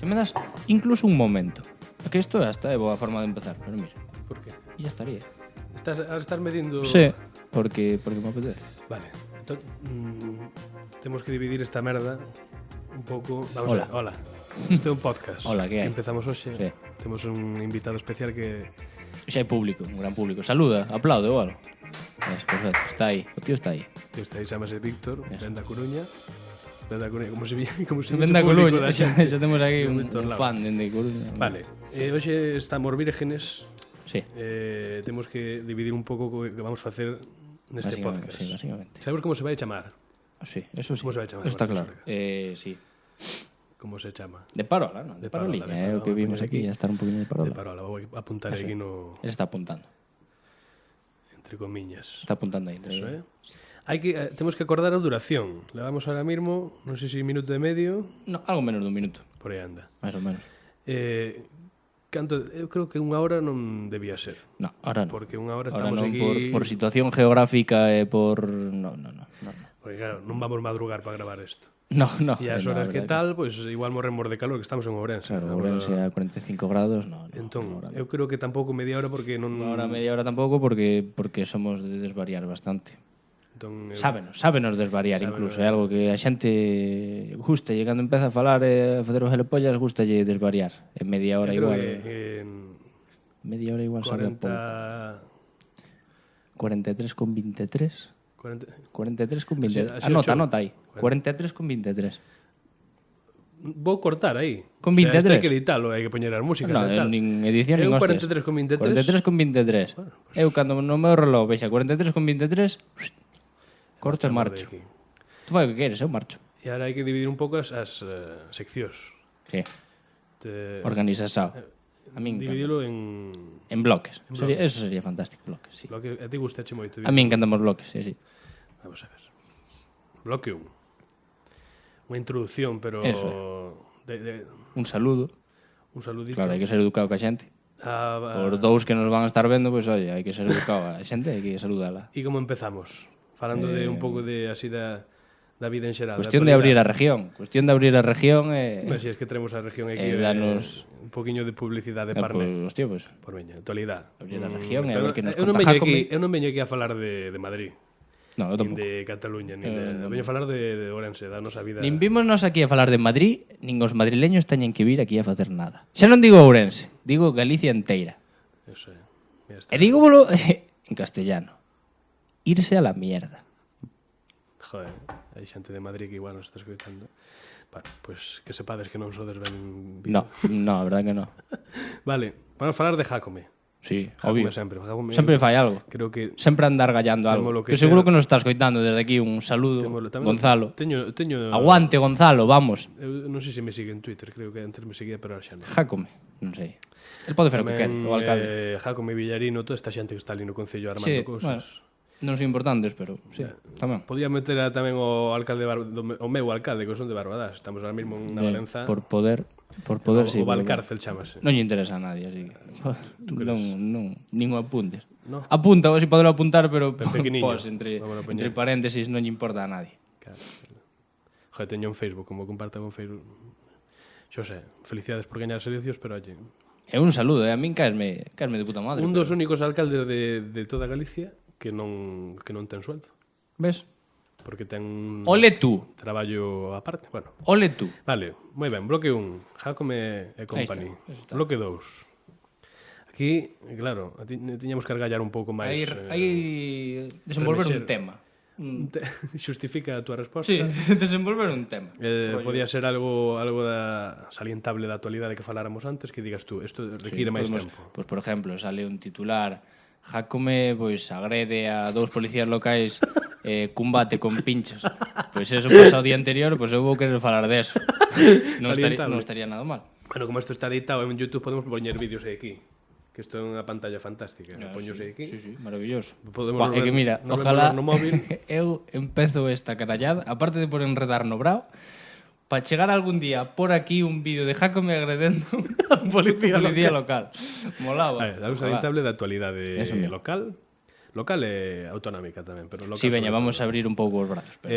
Se me das incluso un momento. Que isto hasta é boa forma de empezar, pero mira. Por qué? E ya estaría. Ahora estás medindo... Sí, porque me apetece. Vale. Entón, temos que dividir esta merda un pouco... Vamos Hola. a ver. Hola. Isto é un podcast. Hola, que hai? Empezamos hoxe. Sí. Temos un invitado especial que... Xa hai público, un gran público. Saluda, aplaude o algo. Perfecto, está aí. O tío está aí. Este aí chamase Víctor, ven da Coruña. Ven da Coruña, como se Ven da Coruña, xa temos aquí un todos lados. fan dende Coruña. Vale. Hoxe estamos vírgenes. Sí. Temos que dividir un pouco o que vamos facer neste Básicamente, podcast. sí, básicamente. Sabemos como se vai chamar? Sí, eso sí. Como se vai chamar? Eso está Bueno, claro. Sí. Como se chama? De parola, non? De paroliña, é o que vimos aquí, a estar un poquinho de parola. De parola, vou apuntar Eso. aquí no... Él está apuntando. Entre comiñas. Está apuntando aí. Eso, Hai que, temos que acordar a duración. Levamos ahora mismo, non sei se minuto e medio, No, algo menos dun minuto, por aí anda. máis ou menos. Eu creo que unha hora non debía ser. No, ahora non. Porque unha hora Ahora estamos non, aquí... por situación geográfica e por... No. Porque claro, non vamos madrugar para gravar isto. No. E as horas que tal, pois igual morremos de calor, que estamos en Ourense. Claro, Ourense a 45 grados, no. Entón, eu creo que tampouco media hora porque non... Ahora media hora tampouco porque somos de desvariar bastante. Entón, Sábenos desvariar incluso, é algo que a xente gusta, cando empeza a falar e a facer os gelepollas, gustalle desvariar. En media hora igual. Media hora igual sabe a pouco. 43,23. 43,23. Anota aí. 43,23. Vou cortar aí. Con 23. Este hai que editarlo, hai que poñer as músicas No, e tal. nin edición nin hostias. 43,23. 43,23. Eu cando no meu reloj vexa 43,23, corto e marcho. Tú fai o que queres, eu marcho. E agora hai que dividir un pouco as seccións. Sí. Organizas sao. A min Dividilo en bloques. Eso sería fantástico, bloques, sí. bloque. A ti gustache moito. A min encantamos bloques, sí. Vamos a ver. Bloque 1. Unha introducción, pero... Eso un saludo. Un saludito. Claro, hai que ser educado ca xente. Por dous que nos van a estar vendo, pois, oye, hai que ser educado a xente, hai que saludala. E como empezamos? Falando de un pouco de así da vida en xeral. Cuestión de abrir a región. Mas si es que tenemos a región aquí danos un poquinho de publicidade parme. Hostia, pois. Por veña, actualidade. Abrir a región e a ver que nos eu non conta Jacome. Eu non veño aquí a falar de Madrid. No, eu Nin tampouco. de Cataluña, nin de... Veño a falar de Ourense, da nosa vida. Nin vímonos aquí a falar de Madrid, nin os madrileños teñen que vir aquí a facer nada. Xa non digo Ourense, digo Galicia inteira. Eso é. E dígolo en castellano. Irse a la mierda. Joder, hai xente de Madrid que igual nos está escoitando. Bueno, pues que sepades que non sodes ben... No, a verdad que no. Vale, vamos a falar de Jacome. Sí, Jacome obvio. Jacome, Sempre fai algo. creo que Sempre andar gallando algo. que Que seguro ser- que nos está escoitando desde aquí. Un saludo, tamén- Gonzalo. Teño Aguante, Gonzalo, vamos. Eu non sei se me sigue en Twitter, creo que antes me seguía, pero ahora xa non. Jacome, non sei. El pode fer o que quere, o alcalde. Jacome Villarino, toda esta xente que está ali no Concello armando Sí, cousas. bueno, non son importantes, pero sí, tamén. Podía meter tamén o alcalde o meu alcalde, que son de Barbadás. Estamos ahora mismo en Valenza. Por poder, sí. o Valcárcel chamase. Non lle interesa a nadie, así que... Non, nin o apuntes. No. Apunta, ou si podelo apuntar, pero pequeniño. pos entre paréntesis non lle importa a nadie. Claro. Joder, teño un Facebook, como comparto con Facebook. Xo sei, felicidades por gañar servicios, pero oye... É un saludo, a min caesme de puta madre. Un dos únicos alcaldes de toda Galicia que non ten sueldo. Ves? Porque ten Ole tú, traballo aparte. Bueno, ole tú. vale, moi ben. Bloque 1, Jacome e Company. Aí está. Bloque 2. Aquí, claro, tiñamos que argallar un pouco máis. Aí desenvolver un tema. Xustifica a túa resposta. Sí, desenvolver un tema. Podía ser algo da salientable da actualidade que faláramos antes, que digas tú, isto require máis tempo. Pois, por exemplo, sale un titular: Jacome pois agrede a dous policías locais combate con pinchos. Pois eso pasou o día anterior, pois eu vou querer falar deso. Non estaría nada mal. Bueno, como isto está editado en YouTube, podemos poñer vídeos aquí. Que isto é unha pantalla fantástica. Poñose aquí. Sí, maravilloso. Podemos É que mira, non ojalá no móvil. eu empezo esta carallada, aparte de por enredar no brao, para chegar algún día por aquí un vídeo de Jacome agredendo a policía local. Molaba. Algo salientable da actualidade Eso mesmo. local. Local e autonómica tamén, pero local Si, veña, sobre vamos todo. a abrir un pouco os brazos. Pero...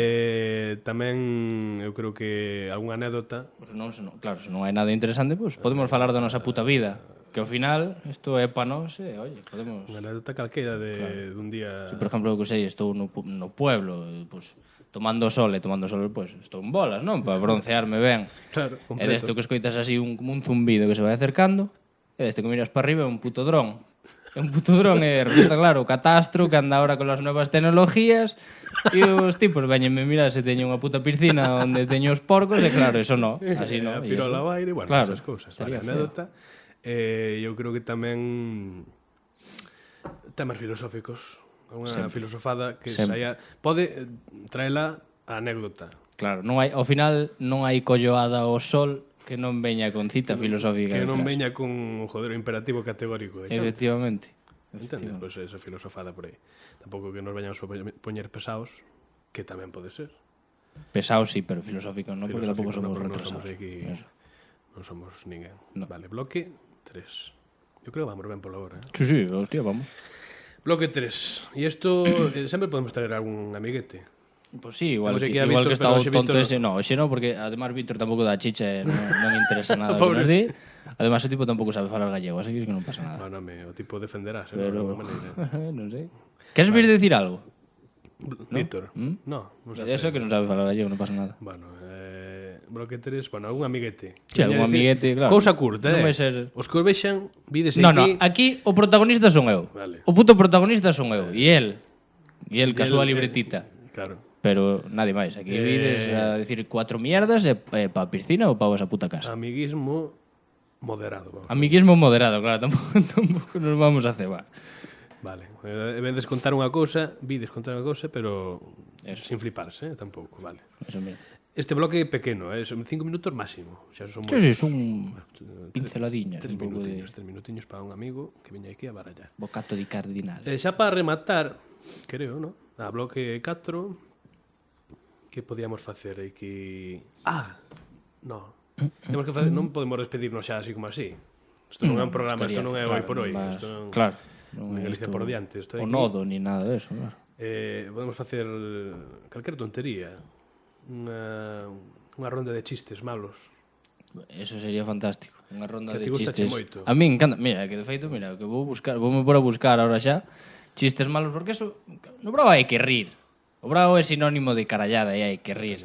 Tamén eu creo que algunha anécdota. Pues non, claro, se non hai nada interesante, pues podemos falar da nosa puta vida. Que ao final, isto é pa nós, oye, podemos... Unha anécdota calquera dun día... Si, por exemplo, que sei, estou no pueblo, pues, tomando sol, pues, estou en bolas, non? Para broncearme ben. Claro, E completo. desto que escoitas así como un zumbido que se vai acercando, e deste que miras para arriba é un puto dron. É un puto dron e resulta claro, o catastro que anda ahora con as novas tecnologías e os tipos veñenme mirar se teño unha puta piscina onde teño os porcos e claro, eso no, así no. A pirola ao aire, bueno, claro, esas cousas. estaría Vale, anécdota. Eu creo que tamén temas filosóficos. Unha filosofada que saia... Pode traela a anécdota. Claro, non hai, ao final non hai colloada ao sol que non veña con cita filosófica. Que non detrás. veña con, joder, o imperativo categórico de Kant. Efectivamente. Entende? Pois esa filosofada por aí. Tampouco que nos veñamos a poñer pesados, que tamén pode ser. Pesados sí, pero filosóficos non, porque tampouco somos porque retrasados. Non somos aquí, Eso. non somos ninguén. No. Vale, bloque 3. Eu creo que vamos ben pola hora. Sí, sí, hostia, vamos. Bloque 3. E isto sempre podemos traer algún amiguete. Pues sí, igual, Estamos aquí que, a igual Víctor, que está pero o hoxe tonto Víctor ese. No, hoxe non, porque además Víctor tampouco dá chicha e non interesa nada o que Pobre. nos di. Además, o tipo tampouco sabe falar gallego, así que non pasa nada. Bueno, o tipo defenderás, Pero... de alguma maneira. non sei. Queres vir decir algo? Víctor. No, non sabe. Eso que non sabe falar gallego, non pasa nada. Bueno, bloque 3, bueno, algún amiguete. Sí, algún amiguete, claro. Cousa curta, Non vai ser... Os que o vexan, vides No, aquí. aquí o protagonista son eu. Vale. O puto protagonista son eu. E el ca súa libretita. Claro. Pero nadie máis. Aquí vides a decir 4 mierdas e pa piscina ou pa esa puta casa. Amiguismo moderado. Vamos. Amiguismo moderado, claro. Tampouco nos vamos a cebar. Vale. Vedes contar unha cousa, vides contar unha cousa, pero Eso. sin fliparse, tampouco, vale. Eso mira. Este bloque é pequeno, son 5 minutos máximo. Xa son Sí, sí, son pinceladiñas. 3 Un pouco de minutiños para un amigo que veña aquí a barallar. bocato di cardinal. Xa para rematar, creo, no? A bloque 4, que podíamos facer aquí? No. Temos que facer, non podemos despedirnos xa así como así. Isto non é un programa, isto non é hoy por hoy. Vas, Isto non, claro. non é Galicia por diante. Isto é O aquí. nodo, ni nada de eso, claro. Podemos facer calquer tontería. Unha ronda de chistes malos. Eso sería fantástico. Unha ronda Que de te gustache chistes. moito. A mí encanta. Mira, que de feito, mira, que voume pôr a buscar ahora xa chistes malos, porque eso no bravo hai que rir. O bravo é sinónimo de carallada e hai que rir.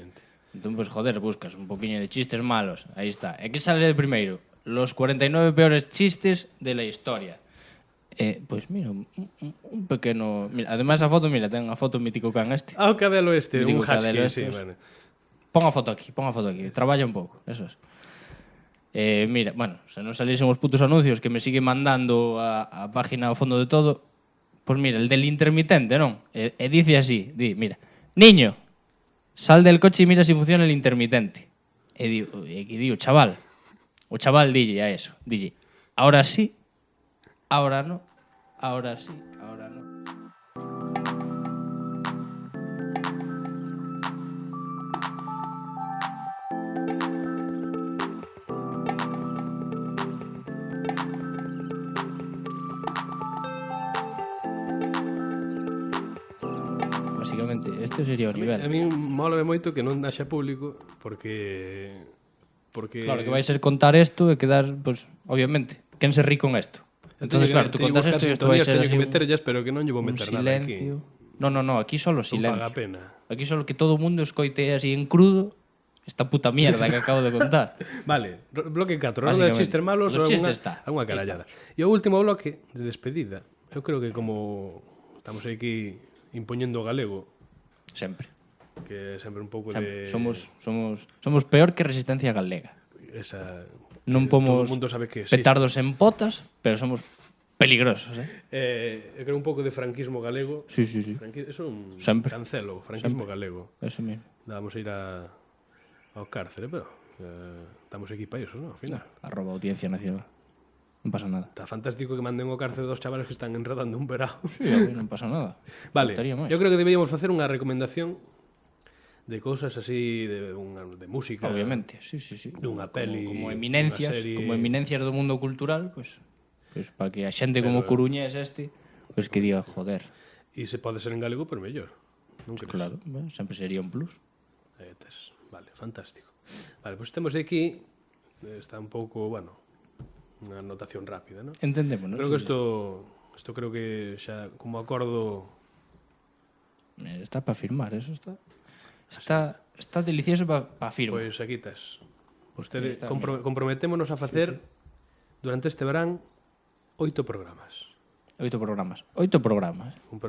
Entón, pues, joder, buscas un poquinho de chistes malos. Aí está. E que sale de primeiro? Los 49 peores chistes de la historia. Pois mira, un pequeno... Mira, ademais a foto, mira, ten a foto mítico can este. O cadelo este, Mítico un husky, cadelo sí, estes. bueno. Pon a foto aquí. Traballa un pouco, eso es. Mira, bueno, se non saliesen os putos anuncios que me sigue mandando a página ao fondo de todo, pois mira, el del intermitente, non? E dice así, mira, niño, sal del coche y mira si funciona el intermitente. E digo, chaval, o chaval dille a eso, dille, ahora sí, ahora no, ahora sí, ahora no. Basicamente, este sería o nivel. A mí molame moito que non daxa público porque Claro, que vai ser contar isto e quedar, pues, obviamente, quen se ri con isto. Entonces, claro, tú contas isto e isto vai ser teño así que meterllas, pero que non lle vou un meter nada aquí. silencio. No, aquí solo Non paga silencio. pena. Aquí solo que todo o mundo escoite así en crudo esta puta mierda que acabo de contar. Vale, bloque 4, ronda de Básicamente. chistes malos Os ou chistes está. alguna carallada. E o último bloque de despedida, eu creo que como estamos aquí impoñendo o galego, Sempre. que é sempre un pouco Sempre. de... Somos peor que Resistencia Galega. Esa, Non todo pomos o mundo sabe que sí. petardos en potas, pero somos peligrosos, Eu creo un pouco de franquismo galego. Sí, sí, sí. Eso é un Sempre. cancelo, franquismo galego. Eso mismo. Dábamos a ir ao cárcere, pero estamos aquí para iso, non? Ao final. @ Audiencia Nacional. Non pasa nada. Está fantástico que manden ao cárcere dos chavales que están enredando un verao. Sí, a mí non pasa nada. Vale, Faltaría máis. eu creo que deberíamos facer unha recomendación de cousas así, de música. Obviamente, sí. Dunha peli, como eminencias, dunha serie. como eminencias do mundo cultural, pues para que a xente como Coruñés este, pues que diga, joder. E se pode ser en galego, pero mellor. Non crees? Claro, bueno, sempre sería un plus. Aí tes. Vale, fantástico. Vale, pois temos aquí, está un pouco, bueno, unha anotación rápida, non? Entendémonos. Creo que isto creo que xa como acordo Está para firmar, eso está. Está delicioso para firmar. pois aquí tes. Pues Ustedes está, comprometémonos a facer durante este verán 8 programas. 8 programas. 8 programas. Con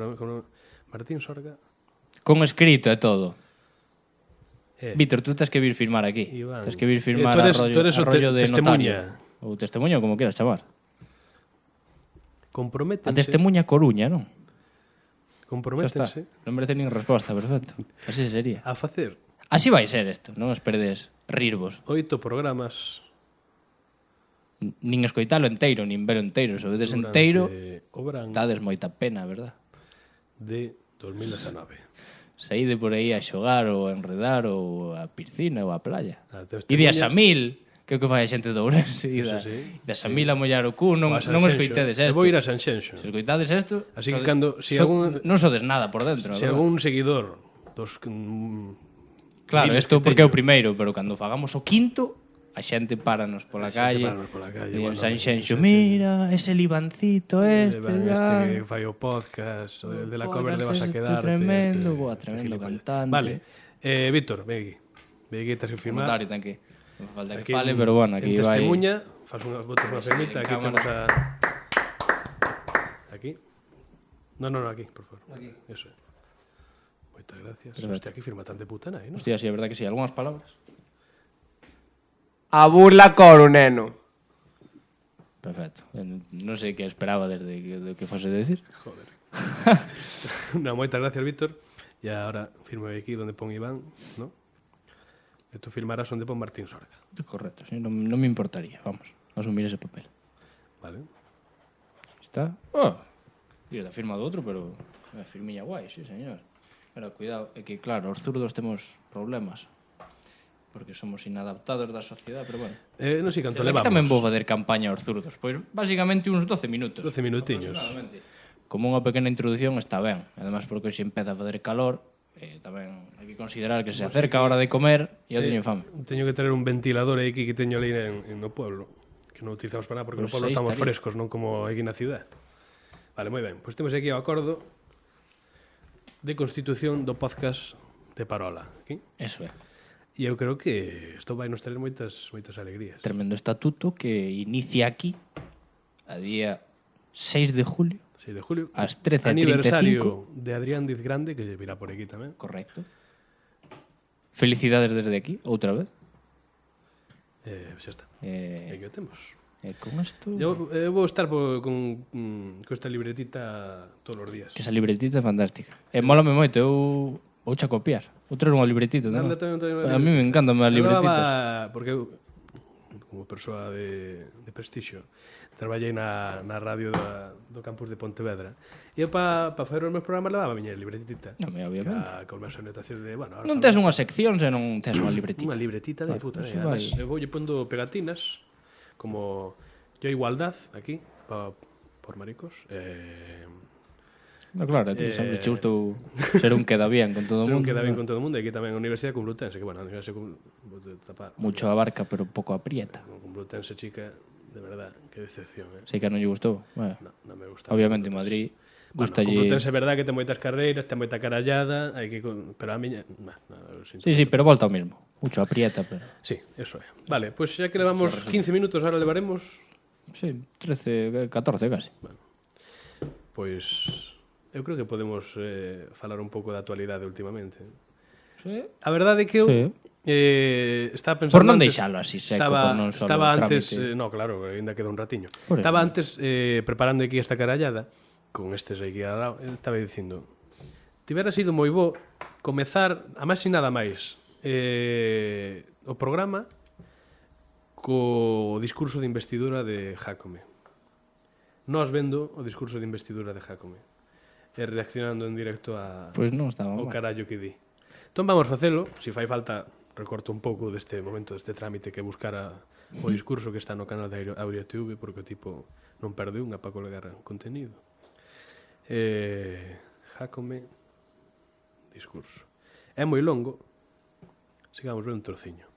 Martín Sorga, Con escrito e todo. Víctor, Víctor, tú tens que vir firmar aquí. Iván. Tens que vir firmar tú eres o arrollo de testemuña. notario. Ou testemuña, como quieras chamar. A comprométense, testemuña Coruña, non? Xa está. comprométense Non merece nin resposta, perfecto. Así sería. a facer Así vai ser isto, non os perdes rirvos. 8 programas Nin escoitalo enteiro, nin velo enteiro. Se o vedes durante enteiro, o verán dades moita pena, verdad? de 2019. Saíde por aí a xogar ou a enredar ou a piscina ou a playa. A E de a testemuña, Samil, que é o que fai a xente de Ourense, e sí. de a Samil a mollar o cu, non ou a non Sanxenxo. escoitedes Eu isto. vou ir a Sanxenxo. Se escoitades isto, Así que cando si algún non sodes nada por dentro, si verdad? algún seguidor dos Claro, miles isto que porque é o teño. primeiro, pero cando fagamos o quinto, a xente páranos pola calle. páranos pola calle, E en bueno, Sanxenxo, sí, sí. mira, ese libancito este, que fai o podcast, o el de la cover de Vas a Quedarte. Tremendo, este, boa, tremendo gilipollas. cantante. Vale, Víctor, ven aquí. Ven aquí, tens que O firmar. notario ten que non falta que Aquí fale, en- pero bueno, aquí en vai. testemuña, faz unhas botas unha Sí, fermita, en aquí cámara. temos a... Aquí. No, aquí, por favor. Aquí. Eso é. Moitas gracias. Perfecto. Hostia, aquí firma tan de putana, ¿no? Hostia, sí, é verdad que sí, algunhas palabras. A burla coro, neno. Perfecto. Non sei que esperaba desde que fose de decir. Joder. No, moitas gracias, Víctor. E ahora firmo aquí donde pon Iván, ¿no? E tú firmarás onde pon Martín Sorga. Correcto, sí, non me importaría, vamos, asumir ese papel. Vale. Está? Oh, digo, da firma do outro, pero a firmilla guai, sí, señor. Pero cuidado, é que claro, os zurdos temos problemas. Porque somos inadaptados da sociedade, pero bueno. Non sei canto Aquí levamos. tamén vou fazer campaña aos zurdos. Pois, basicamente, uns 12 minutos. 12 minutiños. Aproximadamente. Como unha pequena introducción está ben. Además, porque se empeza a fazer calor, tamén hai que considerar que se acerca a hora de comer e eu teño fame. Teño que traer un ventilador aí que teño ali no pueblo, que non utilizamos para nada porque no Pois pueblo aí estamos estaría. frescos, non como aquí na ciudad. Vale, moi ben. Pois temos aquí o acordo de constitución do podcast de Parola. Aquí. Eso é. E eu creo que isto vai nos traer moitas alegrías. Tremendo estatuto que inicia aquí a día 6 de julio. 6 de julio. Ás 13:35. Aniversario de Adrián Diz Grande, que virá por aquí tamén. Correcto. Felicidades desde aquí, outra vez. Xa está. Aí que o temos. Con isto... Eu vou estar con esta libretita todos os días. Que esa libretita é fantástica. Mólame moito, eu vou xa copiar. Outra era unha libretita, non? Anda, tamén traio unha A mí me encantan as Eu libretitas. daba- porque eu, como persoa de prestixio, traballei na radio do campus de Pontevedra. E eu para facer os meus programas levaba a miña libretita. Non, obviamente. Con as anotacións de, bueno, ahora Non falamos- tes unha sección se non tes unha libretita. Unha libretita de puta. Pues Además, vai. eu voulle pondo pegatinas como yo igualdad aquí por maricos. No, claro, a ti sempre che gustou ser un queda bien con todo o Según mundo. queda bien ¿no? con todo o mundo. E aquí tamén a Universidade Complutense, que bueno, a Universidade tapar. Mucho abarca, pero pouco aprieta. Complutense, chica, de verdad, que decepción, Sei que non lle gustou. Bueno, No me gusta. obviamente en Madrid gusta Complutense é verdad que ten moitas carreiras, ten moita carallada, hai que pero a miña, Sí, pero volta ao mesmo. Mucho aprieta, pero... Sí, eso é. Vale, pois xa que levamos 15 minutos, ahora levaremos Sí, 13, 14 casi. pois eu creo que podemos falar un pouco da actualidade últimamente. Sí. A verdade é que eu Sí. estaba pensando Por non antes- deixalo así seco, por non solo estaba o antes, trámite. no, claro, ainda queda un ratiño. Por Estaba eso. antes preparando aquí esta carallada con estes aquí al lado, estaba dicindo tivera sido moi bo comezar, a máis sin nada máis, o programa co discurso de investidura de Jácome. Nós vendo o discurso de investidura de Jácome e reaccionando en directo Pois non estaba ao mal. carallo que di. Entón vamos facelo, se fai falta recorto un pouco deste momento, deste trámite que buscara o discurso que está no canal de Aurea TV, porque o tipo non perde unha para colgar contenido. Jácome, discurso. É moi longo. Sigamos ver un trociño.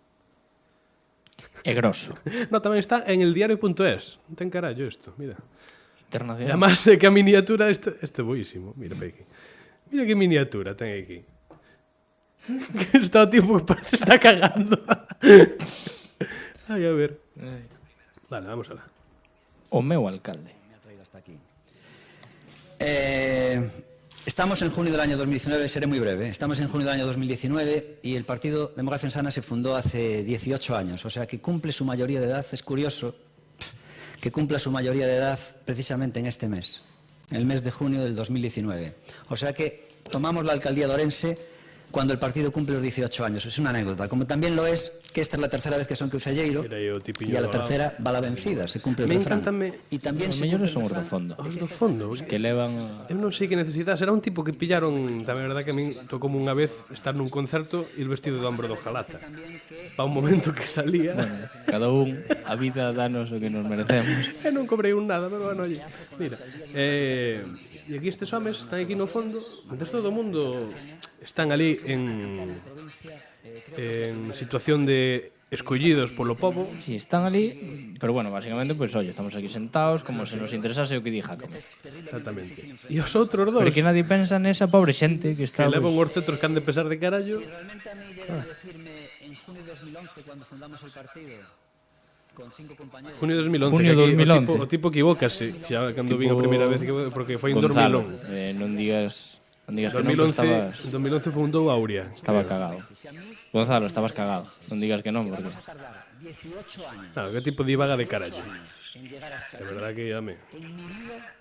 É grosso. No, tamén está en eldiario.es. Non ten carallo isto, mira. E Internacional. además é que a miniatura este é boísimo. Mira pa aquí. Mira que miniatura ten aquí. Está o tipo que parece está cagando. Ai, a ver. Vale, vamos alá. O meu alcalde. Estamos en junio del año 2019, seré muy breve. Estamos en junio del año 2019 y el Partido Democracia Insana se fundó hace 18 años, o sea que cumple su mayoría de edad. Es curioso que cumpla su mayoría de edad precisamente en este mes, en el mes de junio del 2019. O sea que tomamos la alcaldía de Ourense cuando el partido cumple los 18 años. Es una anécdota, como también lo es que esta es la tercera vez que son crucelleiro y a la tercera va la vencida, se cumple el refrán. Y también Os se mellores cumple son el os do refrán. fondo. Os do fondo. Que levan... Eu non sei que necesidade. Era un tipo que pillaron, tamén é verdade que a min tocou unha vez estar nun concerto e el vestido de hombro do Jalata. Pa un momento que salía. Bueno, cada un, a vida danos o que nos merecemos. E non cobrei un nada, pero bueno, oye, mira. E aquí estes homes están aquí no fondo, mentres todo o mundo están ali en situación de escollidos polo pobo. Sí, están ali, pero bueno, básicamente, pues oye, estamos aquí sentados como se nos interesase o que di Jácome. Exactamente. E os outros dos Pero que nadie pensa nesa pobre xente que está... que levan pues, os cetros que han de pesar de carallo. Realmente a mí llegó a decirme en junio de 2011, cuando fundamos el partido, con 5 compañeros. Junio de 2011. Junio que aquí 2011. O tipo equivócase, xa cando vin a primeira vez, porque foi en Gonzalo, 2011. non digas que non, 2011, que en 2011 fundou Aurea. estaba cagado. Gonzalo, estabas cagado. Non digas que non, porque... Vamos a tardar 18 años Claro, que tipo de vaga de carallo. en llegar hasta É verdad que, home,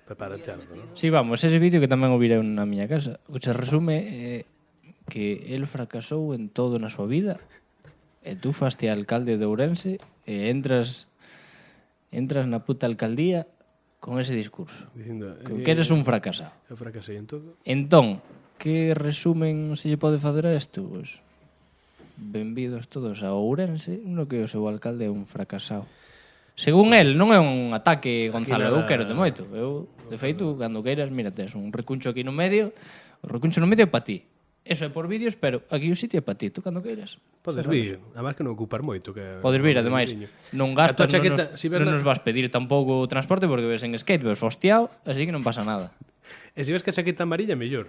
prepárate algo, ¿no? Sí, vamos, ese vídeo que tamén o virei na miña casa. O que se resume que el fracasou en todo na súa vida e tú faste alcalde de Ourense e entras na puta alcaldía con ese discurso. Dicindo, Que eres un fracasado. eu fracasei en todo. Entón, que resumen se lle pode fazer a isto? Pois, benvidos todos a Ourense, no que o seu alcalde é un fracasado. Según el, non é un ataque, Gonzalo, eu quero te moito. Eu, de feito, cando queiras, mira, tes un recuncho aquí no medio, o recuncho no medio é para ti. Eso é por vídeos, pero aquí o sitio é para ti, tú cando queiras. Podes vir, además que non ocupar moito. Que Podes vir, ademais, non gastas, A tua chaqueta, si ves non na- nos vas pedir tampouco transporte porque ves en skate, ves fosteado, así que non pasa nada. E se ves que a chaqueta amarilla, mellor.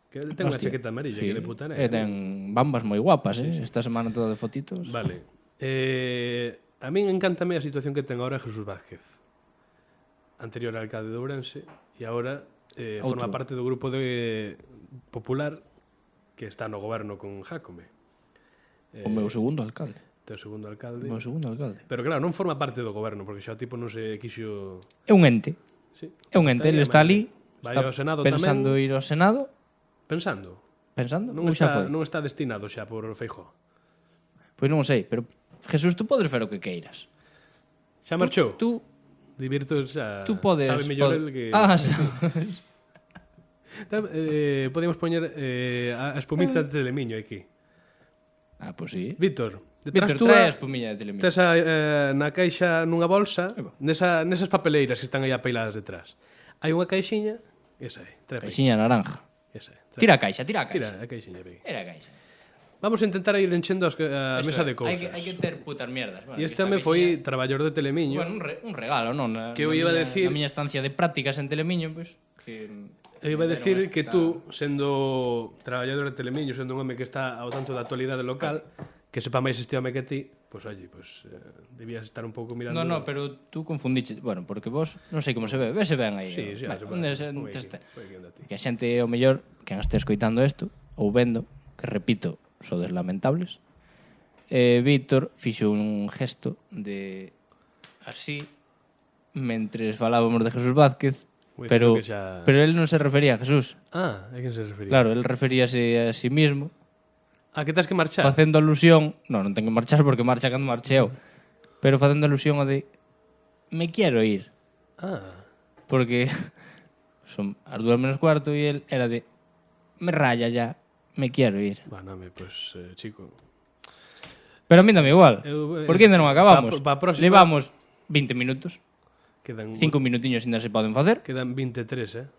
Que ten unha Hostia, chaqueta amarilla, sí. que de puta E ten bambas moi guapas, esta semana toda de fotitos. Vale. A min encántame a situación que ten agora Jesús Vázquez. Anterior alcalde de Ourense e agora forma parte do grupo de popular que está no goberno con Jácome. O meu segundo alcalde. Teu segundo alcalde. O meu segundo alcalde. Pero claro, non forma parte do goberno, porque xa o tipo non se quixo... É un ente. Sí. É un ente, ele está ali, Vai está ao Senado pensando tamén. ir ao Senado, Pensando. ou xa foi? Non está destinado xa por Feijóo. Pois non o sei, pero Jesús, tú podes fer o que queiras. Xa marchou? Tú Divirtos xa... tú podes... Sabe mellor el que... sabes. Podemos poñer a espumita de Telemiño aquí. Ah, pois sí. Víctor, Víctor, detrás túa trae a espumilla de Telemiño. tes na caixa nunha bolsa, nesas papeleiras que están aí apeiladas detrás. Hai unha caixiña, esa é, trae pa aí. Caixiña naranja. Esa é. Tira a caixa, tira a Tira caixa. a caixiña, ve. Tira a caixa. Vamos a intentar ir enchendo a Eso mesa é, de cousas. Hai que ter putas mierdas. Bueno, E aquí este está me a foi caixiña. traballador de Telemiño. Bueno, un regalo, non? Que eu iba a decir- Na miña estancia de prácticas en Telemiño, pois, que... Eu iba a me decir deron que esta- tú, sendo traballador de Telemiño, sendo un home que está ao tanto da actualidade local, que sepa máis este home que ti, pois, oye, debías estar un pouco mirando... No, pero tú confundiche. Bueno, porque vos, non sei como se ve. Vese ben aí. Sí, sí, Vale, se onde pode. se, Foi este, aquí, foi aquí onde a ti. que a xente, o mellor, que este escoitando isto, ou vendo, que repito, sodes lamentables, Víctor fixo un gesto de así, mentres falábamos de Jesús Vázquez, Moi pero, certo que xa- pero él non se refería a Jesús. Ah, a quen se refería? Claro, él referíase a sí mismo, Ah, que tens que marchar? facendo alusión, non ten que marchar porque marcha cando marche eu, pero facendo alusión a de me quero ir, Ah, porque son as 2:45 e el era de me raya ya, me quiero ir. bueno, pues, chico... Pero a mí dame igual, Eu, porque ainda non acabamos. pa próxima- Levamos 20 minutos, Quedan 5 minutiños ainda se poden facer. Quedan 23,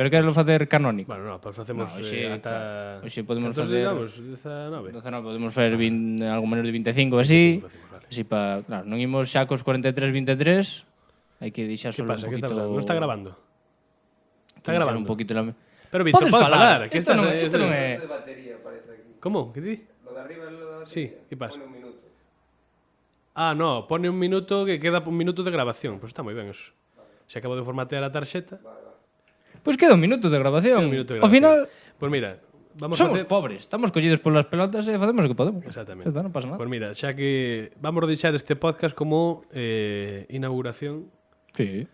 Pero quero facer canónico. Bueno, no, pues facemos Hoxe, ata... hoxe podemos Cantos facer... digamos? 19? Entonces non podemos facer algo menos de 25 así. Vale. Así para, claro, non imos xa cos 43-23. Hai que deixar Que solo pasa? un Que poquito. está pasando? Non está grabando? Está deixar grabando? un poquito la... Pero Víctor, Podes podes falar. Que Isto non é... Como? Que di? Lo de arriba é lo da Sí, que pasa? Pone un minuto. Ah, no, pone un minuto que queda un minuto de grabación. Pois está moi ben eso. Se acabo de formatear a tarxeta. Pois queda un minuto de grabación. Un minuto de Ao grabación. final, Pois mira, vamos somos a facer... pobres. Estamos collidos polas pelotas e facemos o que podemos. Exactamente. Está, non pasa nada. Pois mira, xa que vamos a deixar este podcast como inauguración. Sí.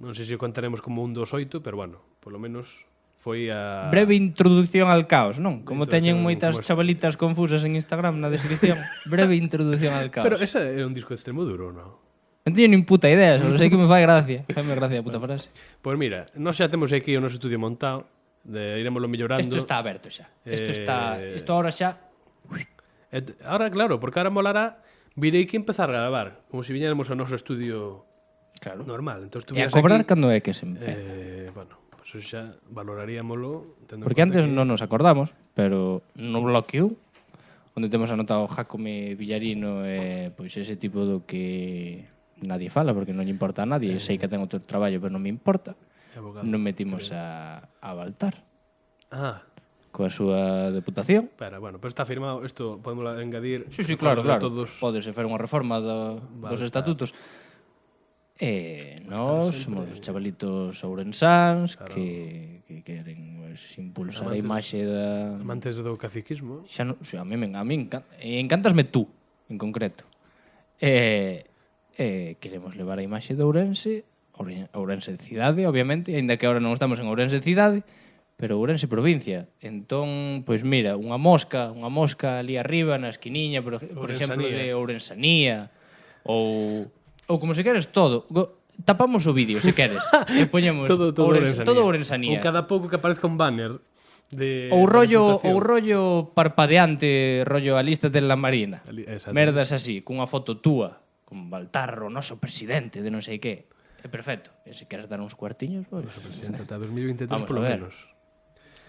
Non sei se o contaremos como un dos 8, pero bueno, polo menos foi a... Breve introducción al caos, non? Como teñen Introducción, moitas como es- chavalitas confusas en Instagram na descripción. Breve introducción al caos. Pero ese é un disco de extremo duro, non? Non teño nin puta idea, só sei que me fai gracia. Faime gracia a puta frase. Pois mira, nós xa temos aquí o noso estudio montado, iremoslo mellorando. Isto está aberto xa. Eh, Isto ahora xa... Ahora, claro, porque ahora molará virei que empezar a gravar, como se viñéramos ao noso estudio Claro. normal. Entón, E a cobrar cando é que se empeza. bueno, pues eso xa valoraríamolo. tendo en Porque conta antes que- non nos acordamos, pero no bloque 1, onde temos anotado Jácome Villarino e pois ese tipo do que nadie fala, porque non lle importa a nadie, sei que ten outro traballo, pero non me importa. Abogado. Non metimos a Baltar Ah, coa súa deputación. espera, bueno, pero está firmado, isto podemos engadir. Sí, sí, claro, para claro. Todos. Pódese fer unha reforma dos Baltar. estatutos. Nós somos os chavalitos ourensáns que queren pues, impulsar a imaxe da... Amantes do caciquismo. Xa non, o sea, a mí encántasme tú, en concreto. Queremos levar a imaxe de Ourense, Ourense cidade, obviamente, aínda que agora non estamos en Ourense cidade, pero Ourense provincia. Entón, pois mira, unha mosca ali arriba na esquiniña, por exemplo, de Ourensanía, ou como se queres todo. Tapamos o vídeo, se queres, e poñemos todo Ourensanía. Ou cada pouco que aparezca un banner de Ou rollo, de reputación. rollo parpadeante, rollo alístate en la marina. Exacto. Merdas así, cunha foto túa, con Baltar, o noso presidente de non sei que. É perfecto. E se queres dar uns cuartiños, pois... Presidente, ata 2023 Vamos polo a ver. menos.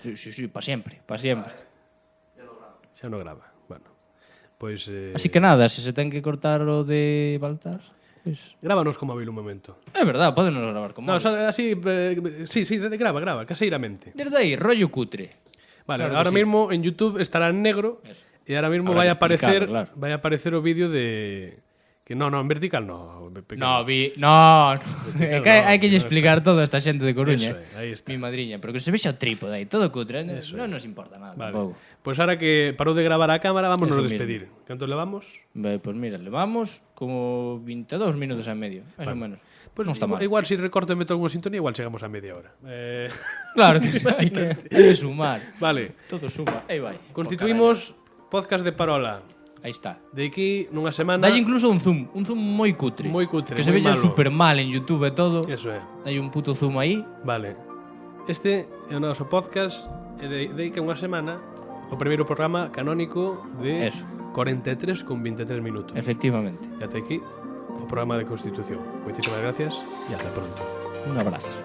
Sí, pa sempre, pa sempre. Xa non grava. Bueno, pois... Así que nada, se se ten que cortar o de Baltar, pois... Grábanos con móvil un momento. É verdad, podenos gravar como... No, así, sí, grava, caseiramente. Desde aí, rollo cutre. Vale, Claro que ahora sí. mismo en YouTube estará en negro Eso. e ahora mismo Habrá vai que aparecer explicarlo, claro. vai aparecer o vídeo de que no, en vertical no. No, no. É que hai que lle no, explicar todo a esta xente de Coruña. Eso é, aí está. Mi madriña, pero que se vexa o trípode aí, todo cutre, Eso non nos importa nada Vale. tampouco. Pois ahora que parou de gravar a cámara, vámonos Eso a despedir. Canto levamos? Pues mira, levamos como 22 minutos e medio, máis ou menos. Pois non está mal. igual si recorto e meto algunha sintonía, igual chegamos a media hora. Claro que sí, hai que sumar. Vale, Todo suma. Aí vai. constituímos podcast de parola. Aí está. De aquí nunha semana. Dalle incluso un zoom moi cutre. Moi cutre, Que se moi vexa malo. super mal en YouTube e todo. Eso é. Dalle un puto zoom aí. Vale. Este é o noso podcast e de que unha semana o primeiro programa canónico de Eso. 43 con 23 minutos. Efectivamente. E até aquí o programa de Constitución. Moitísimas gracias e ata pronto. Un abrazo.